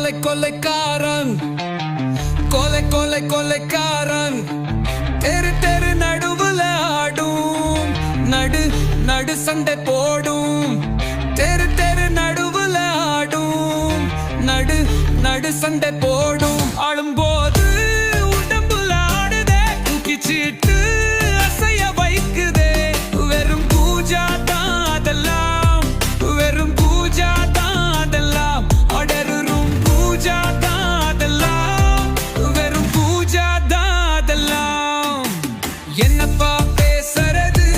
கொலைக்காரன் கொலைக்காரன் தெரு நடுவுல ஆடும் நடு சண்டை போடும் தெரு நடுவுல ஆடும் நடு சண்டை போடும் ஆளும்போது உடம்புல ஆடுதே தூக்கிச்சிட்டு அசைய வைக்குதே வெறும் பூஜா தான் அதெல்லாம் வெறும் பூஜா தான் அதெல்லாம் அடரும் பூஜா தான் அதெல்லாம் வெறும் பூஜா தான் அதெல்லாம் என்னப்பா பேசுறது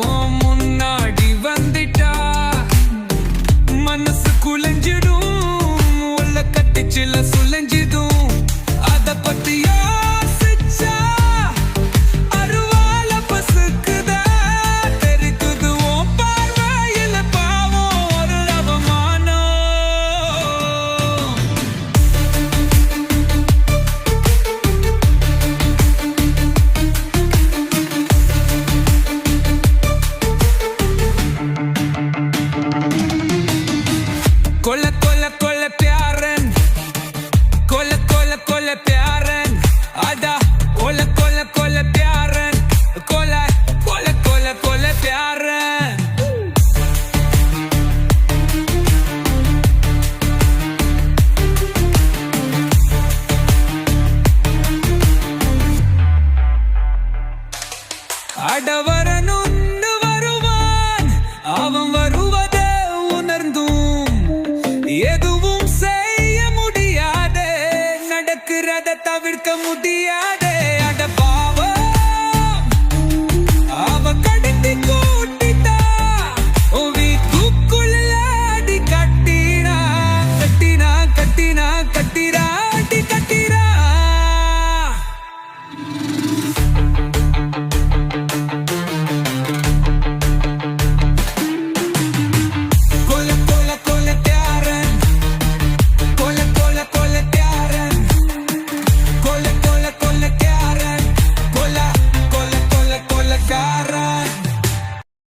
உன் முன்னாடி வந்துட்டா மனசு குலைஞ்சிடும் உள்ள கட்டிச்சில சுலைஞ்சிடும் அத பத்தி யோசிச்சா அருவால பசுக்குதா தெரிக்குது உன் பார்வையில பாவம் ஒரு அவமானம் கொல்ல பியாரன் கொல்ல பியாரன் அடா கொல்ல பியாரன் கொல்ல பியாரன் அடவரனுன்னு வருவான் அவன் வருவதை உணர்ந்தும் எதுவும் செய்ய முடியாதே நடக்கிறத தவிர்க்க முடியாதே